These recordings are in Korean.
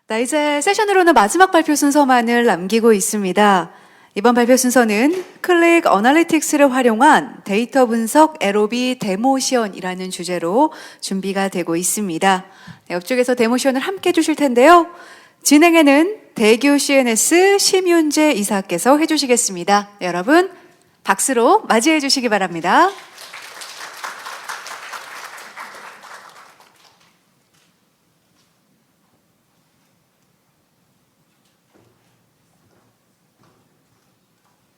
나 이제 세션으로는 마지막 발표 순서만을 남기고 있습니다. 이번 발표 순서는 클릭 어널리틱스를 활용한 데이터 분석 에로비 데모션이라는 주제로 준비가 되고 있습니다. 네, 옆쪽에서 데모션을 함께 해주실 텐데요. 진행에는 대규 CNS 심윤재 이사께서 해주시겠습니다. 네, 여러분 박수로 맞이해 주시기 바랍니다.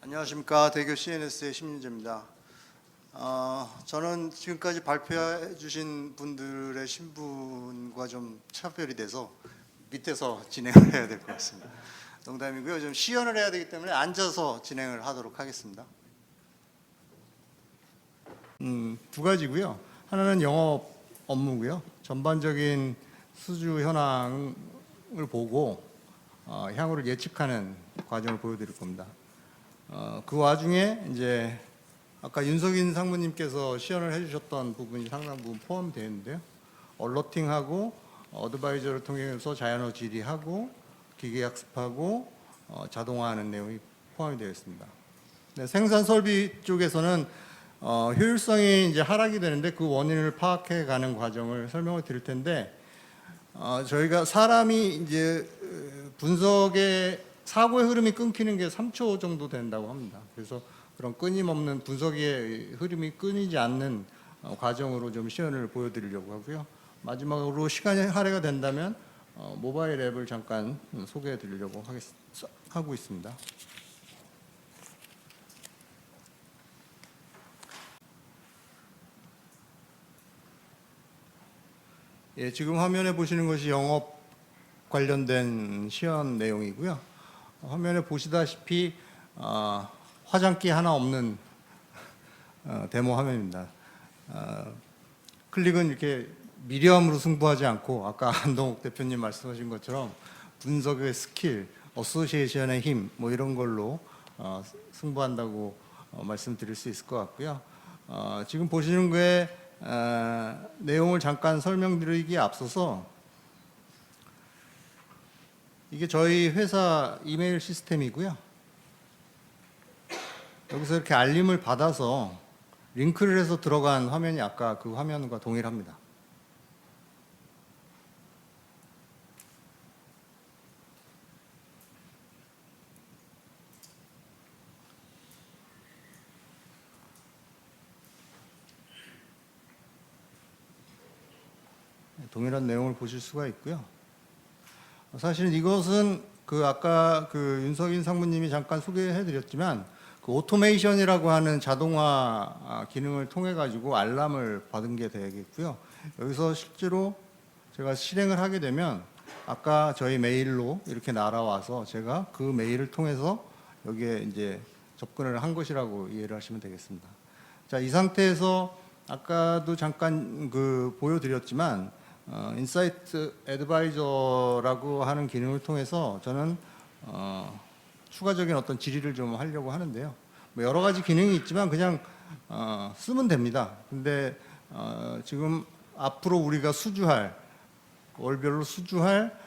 안녕하십니까. 대교 CNS의 심윤재입니다. 저는 지금까지 발표해 주신 분들의 신분과 좀 차별이 돼서 밑에서 진행을 해야 될 것 같습니다. 농담이고요. 좀 시연을 해야 되기 때문에 앉아서 진행을 하도록 하겠습니다. 두 가지고요. 하나는 영업 업무고요. 전반적인 수주 현황을 보고 향후를 예측하는 과정을 보여드릴 겁니다. 그 와중에 이제 아까 윤석인 상무님께서 시연을 해주셨던 부분이 상당 부분 포함되어 있는데요. 얼러팅하고 어드바이저를 통해서 자연어 질의하고 기계학습하고 자동화하는 내용이 포함이 되어 있습니다. 네, 생산 설비 쪽에서는 효율성이 이제 하락이 되는데 그 원인을 파악해 가는 과정을 설명을 드릴 텐데 저희가 사람이 이제 분석의 사고의 흐름이 끊기는 게 3초 정도 된다고 합니다. 그래서 그런 끊임없는 분석의 흐름이 끊이지 않는 과정으로 좀 시연을 보여드리려고 하고요. 마지막으로 시간이 할애가 된다면 모바일 앱을 잠깐 소개해드리려고 하고 있습니다. 예, 지금 화면에 보시는 것이 영업 관련된 시연 내용이고요. 화면에 보시다시피 화장기 하나 없는 데모 화면입니다. 클릭은 이렇게 미리함으로 승부하지 않고 아까 안동욱 대표님 말씀하신 것처럼 분석의 스킬, 어소시에이션의 힘 뭐 이런 걸로 승부한다고 말씀드릴 수 있을 것 같고요. 지금 보시는 거에 내용을 잠깐 설명드리기에 앞서서 이게 저희 회사 이메일 시스템이고요. 여기서 이렇게 알림을 받아서 링크를 해서 들어간 화면이 아까 그 화면과 동일합니다. 동일한 내용을 보실 수가 있고요. 사실 이것은 그 아까 그 윤석인 상무님이 잠깐 소개해드렸지만 그 오토메이션이라고 하는 자동화 기능을 통해 가지고 알람을 받은 게 되겠고요. 여기서 실제로 제가 실행을 하게 되면 아까 저희 메일로 이렇게 날아와서 제가 그 메일을 통해서 여기에 이제 접근을 한 것이라고 이해를 하시면 되겠습니다. 자, 이 상태에서 아까도 잠깐 그 보여드렸지만 인사이트 애드바이저라고 하는 기능을 통해서 저는 추가적인 어떤 질의를 좀 하려고 하는데요. 뭐 여러 가지 기능이 있지만 그냥 쓰면 됩니다. 근데 지금 앞으로 우리가 수주할 월별로 수주할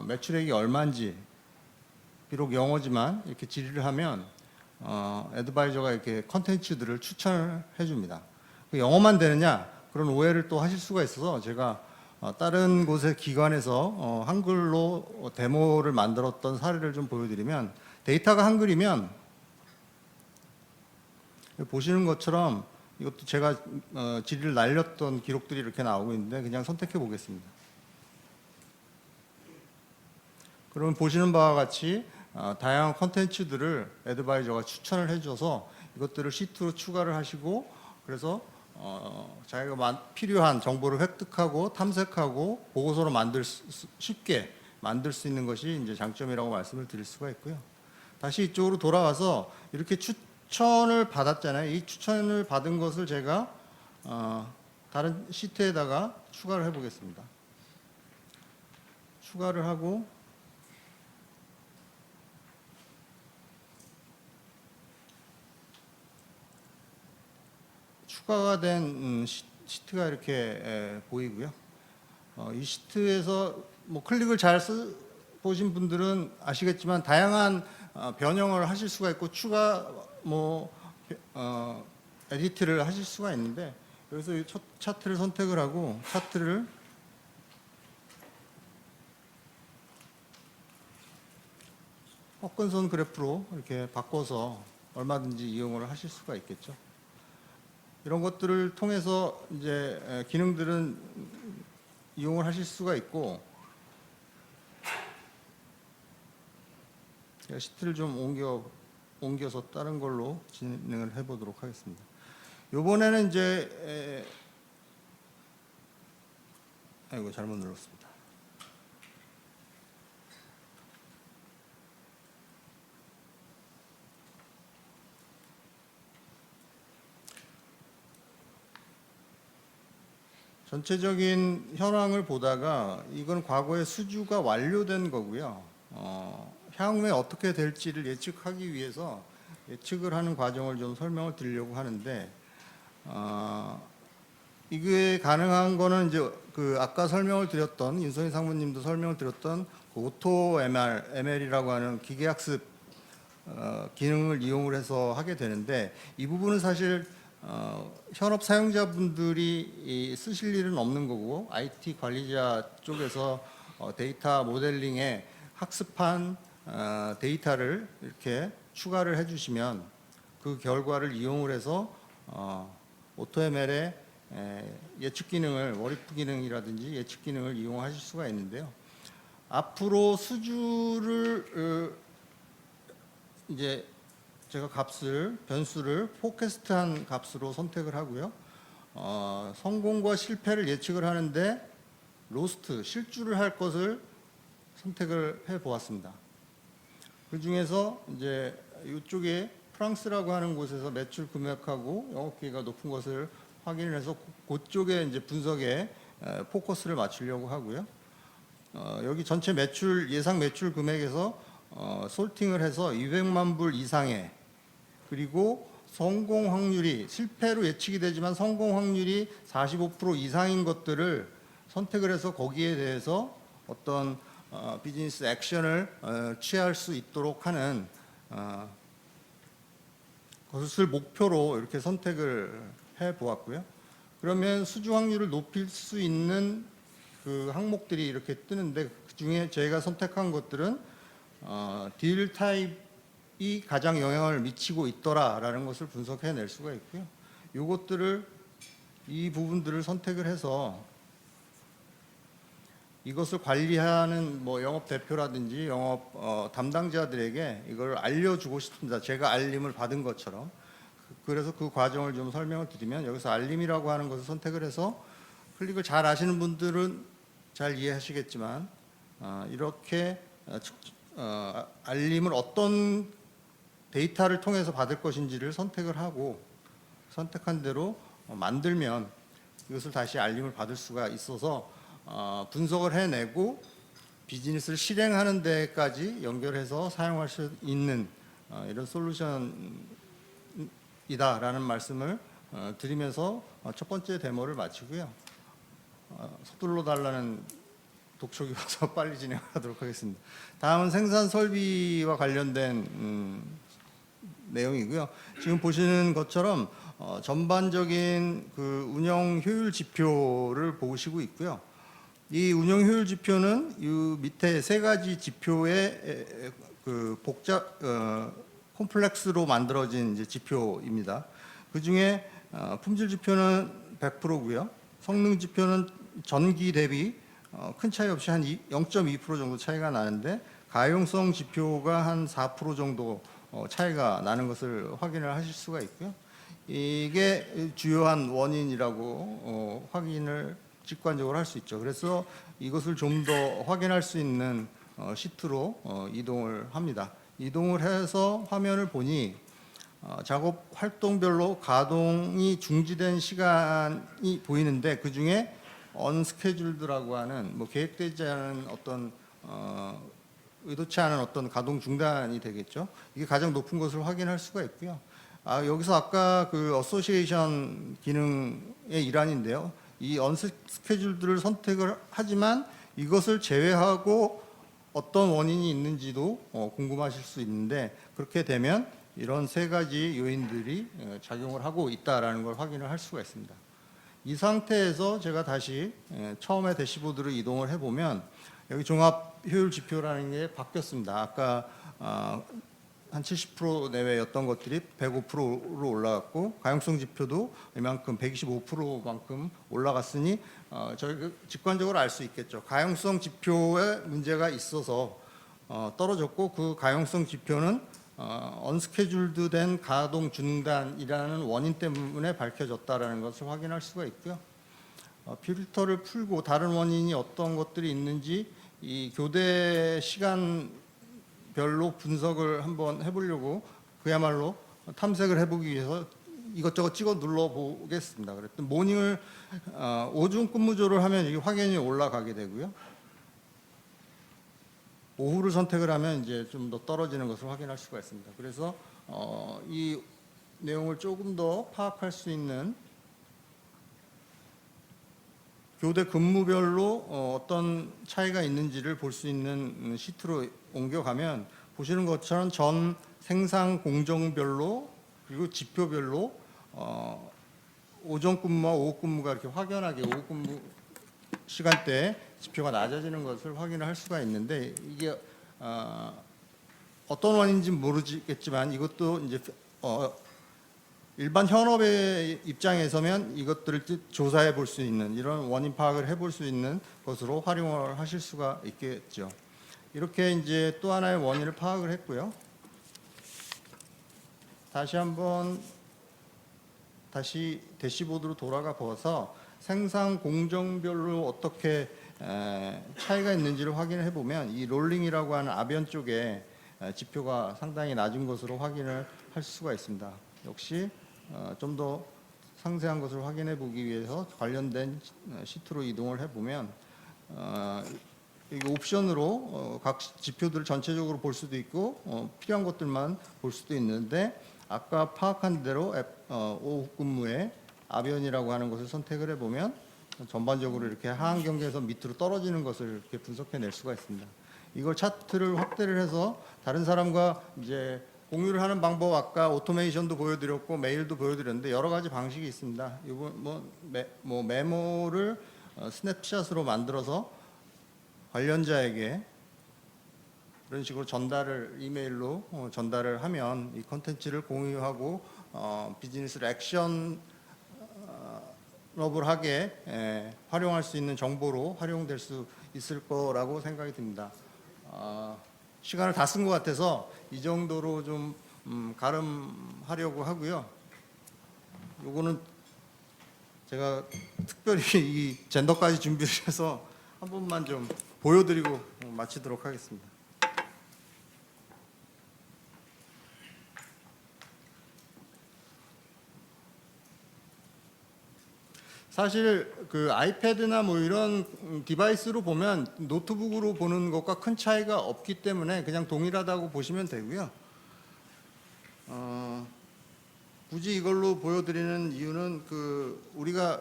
매출액이 얼마인지 비록 영어지만 이렇게 질의를 하면 애드바이저가 이렇게 컨텐츠들을 추천을 해줍니다. 영어만 되느냐 그런 오해를 또 하실 수가 있어서 제가 다른 곳의 기관에서 한글로 데모를 만들었던 사례를 좀 보여드리면 데이터가 한글이면 보시는 것처럼 이것도 제가 질의를 날렸던 기록들이 이렇게 나오고 있는데 그냥 선택해 보겠습니다. 그러면 보시는 바와 같이 다양한 컨텐츠들을 애드바이저가 추천을 해줘서 이것들을 시트로 추가를 하시고 그래서 자기가 필요한 정보를 획득하고 탐색하고 보고서로 쉽게 만들 수 있는 것이 이제 장점이라고 말씀을 드릴 수가 있고요. 다시 이쪽으로 돌아와서 이렇게 추천을 받았잖아요. 이 추천을 받은 것을 제가 다른 시트에다가 추가를 해보겠습니다. 추가를 하고 추가가 된 시트가 이렇게 보이고요. 이 시트에서 뭐 클릭을 잘 보신 분들은 아시겠지만 다양한 변형을 하실 수가 있고 추가 에디트를 하실 수가 있는데, 여기서 이 차트를 선택을 하고 차트를 꺾은선 그래프로 이렇게 바꿔서 얼마든지 이용을 하실 수가 있겠죠. 이런 것들을 통해서 이제 기능들은 이용을 하실 수가 있고, 제가 시트를 좀 옮겨서 다른 걸로 진행을 해보도록 하겠습니다. 이번에는 이제 아이고 잘못 눌렀습니다. 전체적인 현황을 보다가 이건 과거에 수주가 완료된 거고요. 향후에 어떻게 될지를 예측하기 위해서 예측을 하는 과정을 좀 설명을 드리려고 하는데, 이게 가능한 거는 이제 그 아까 설명을 드렸던 윤성희 상무님도 설명을 드렸던 그 오토 ML이라고 하는 기계학습 기능을 이용을 해서 하게 되는데, 이 부분은 사실 현업 사용자분들이 쓰실 일은 없는 거고, IT 관리자 쪽에서 데이터 모델링에 학습한 데이터를 이렇게 추가를 해주시면 그 결과를 이용을 해서 오토ML의 예측 기능을, 월이프 기능이라든지 예측 기능을 이용하실 수가 있는데요. 앞으로 수주를 이제 제가 변수를 포캐스트한 값으로 선택을 하고요. 성공과 실패를 예측을 하는데 로스트, 실주를 할 것을 선택을 해 보았습니다. 그 중에서 이제 이쪽에 프랑스라고 하는 곳에서 매출 금액하고 영업기회가 높은 것을 확인을 해서 그쪽에 이제 분석에 포커스를 맞추려고 하고요. 여기 전체 매출, 예상 매출 금액에서 솔팅을 해서 200만 불 이상의, 그리고 성공 확률이, 실패로 예측이 되지만 성공 확률이 45% 이상인 것들을 선택을 해서 거기에 대해서 어떤 비즈니스 액션을 취할 수 있도록 하는 것을 목표로 이렇게 선택을 해 보았고요. 그러면 수주 확률을 높일 수 있는 그 항목들이 이렇게 뜨는데, 그 중에 저희가 선택한 것들은 딜 타입이 가장 영향을 미치고 있더라라는 것을 분석해낼 수가 있고요. 이 부분들을 선택을 해서 이것을 관리하는 영업 대표라든지 영업 담당자들에게 이걸 알려주고 싶습니다. 제가 알림을 받은 것처럼. 그래서 그 과정을 좀 설명을 드리면, 여기서 알림이라고 하는 것을 선택을 해서, 클릭을 잘 아시는 분들은 잘 이해하시겠지만 이렇게 알림을 어떤 데이터를 통해서 받을 것인지를 선택을 하고, 선택한 대로 만들면 이것을 다시 알림을 받을 수가 있어서 분석을 해내고 비즈니스를 실행하는 데까지 연결해서 사용할 수 있는 이런 솔루션이다라는 말씀을 드리면서 첫 번째 데모를 마치고요. 서둘러 달라는 독촉이 와서 빨리 진행하도록 하겠습니다. 다음은 생산 설비와 관련된 내용이고요. 지금 보시는 것처럼 전반적인 그 운영 효율 지표를 보시고 있고요. 이 운영 효율 지표는 이 밑에 세 가지 지표의 그 콤플렉스로 만들어진 이제 지표입니다. 그 중에 품질 지표는 100%고요. 성능 지표는 전기 대비 큰 차이 없이 한 0.2% 정도 차이가 나는데, 가용성 지표가 한 4% 정도 차이가 나는 것을 확인을 하실 수가 있고요. 이게 주요한 원인이라고 확인을 직관적으로 할 수 있죠. 그래서 이것을 좀 더 확인할 수 있는 시트로 이동을 합니다. 이동을 해서 화면을 보니 작업 활동별로 가동이 중지된 시간이 보이는데, 그 중에 언스케줄드라고 하는 계획되지 않은 어떤 의도치 않은 어떤 가동 중단이 되겠죠. 이게 가장 높은 것을 확인할 수가 있고요. 여기서 아까 그 어소시에이션 기능의 일환인데요. 이 언스케줄드를 선택을 하지만 이것을 제외하고 어떤 원인이 있는지도 궁금하실 수 있는데, 그렇게 되면 이런 세 가지 요인들이 작용을 하고 있다라는 걸 확인을 할 수가 있습니다. 이 상태에서 제가 다시 처음에 대시보드로 이동을 해보면 여기 종합 효율 지표라는 게 바뀌었습니다. 아까 한 70% 내외였던 것들이 105%로 올라갔고, 가용성 지표도 이만큼 125%만큼 올라갔으니 저희 직관적으로 알 수 있겠죠. 가용성 지표에 문제가 있어서 떨어졌고, 그 가용성 지표는 언스케줄드 된 가동 중단이라는 원인 때문에 밝혀졌다라는 것을 확인할 수가 있고요. 필터를 풀고 다른 원인이 어떤 것들이 있는지 이 교대 시간별로 분석을 한번 해보려고 그야말로 탐색을 해보기 위해서 이것저것 찍어 눌러 보겠습니다. 그랬더니 모닝을 오중 근무조를 하면 이게 확연히 올라가게 되고요. 오후를 선택을 하면 이제 좀 더 떨어지는 것을 확인할 수가 있습니다. 그래서 이 내용을 조금 더 파악할 수 있는 교대 근무별로 어떤 차이가 있는지를 볼 수 있는 시트로 옮겨가면 보시는 것처럼 전 생산 공정별로 그리고 지표별로 오전 근무와 오후 근무가 이렇게 확연하게 오후 근무 시간대에 지표가 낮아지는 것을 확인을 할 수가 있는데, 이게 어떤 원인인지는 모르겠지만 이것도 이제 일반 현업의 입장에서면 이것들을 조사해 볼 수 있는, 이런 원인 파악을 해볼 수 있는 것으로 활용을 하실 수가 있겠죠. 이렇게 이제 또 하나의 원인을 파악을 했고요. 다시 한번 다시 대시보드로 돌아가 보아서 생산 공정별로 어떻게 차이가 있는지를 확인해 보면 이 롤링이라고 하는 아변 쪽에 지표가 상당히 낮은 것으로 확인을 할 수가 있습니다. 역시 좀 더 상세한 것을 확인해 보기 위해서 관련된 시트로 이동을 해보면 이 옵션으로 각 지표들을 전체적으로 볼 수도 있고 필요한 것들만 볼 수도 있는데, 아까 파악한 대로 오후 근무에 아변이라고 하는 것을 선택을 해보면 전반적으로 이렇게 하한 경계에서 밑으로 떨어지는 것을 이렇게 분석해낼 수가 있습니다. 이걸 차트를 확대를 해서 다른 사람과 이제 공유를 하는 방법, 아까 오토메이션도 보여드렸고 메일도 보여드렸는데 여러 가지 방식이 있습니다. 이거 메모를 스냅샷으로 만들어서 관련자에게 이런 식으로 전달을 이메일로 전달을 하면 이 컨텐츠를 공유하고 비즈니스를 액션러블하게 활용할 수 있는 정보로 활용될 수 있을 거라고 생각이 듭니다. 시간을 다 쓴 것 같아서 이 정도로 좀 가름하려고 하고요. 요거는 제가 특별히 이 젠더까지 준비를 해서 한 번만 좀 보여드리고 마치도록 하겠습니다. 사실 그 아이패드나 뭐 이런 디바이스로 보면 노트북으로 보는 것과 큰 차이가 없기 때문에 그냥 동일하다고 보시면 되고요. 굳이 이걸로 보여드리는 이유는 그 우리가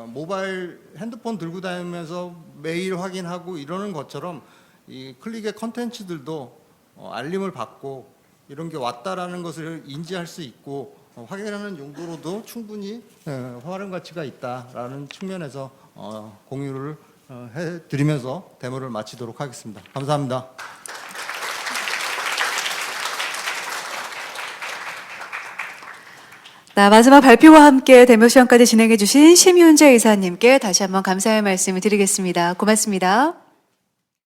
모바일 핸드폰 들고 다니면서 메일 확인하고 이러는 것처럼 이 클릭의 컨텐츠들도 알림을 받고 이런 게 왔다라는 것을 인지할 수 있고 확인하는 용도로도 충분히 활용 가치가 있다라는 측면에서 공유를 해드리면서 데모를 마치도록 하겠습니다. 감사합니다. 마지막 발표와 함께 데모 시험까지 진행해 주신 심윤재 이사님께 다시 한번 감사의 말씀을 드리겠습니다. 고맙습니다.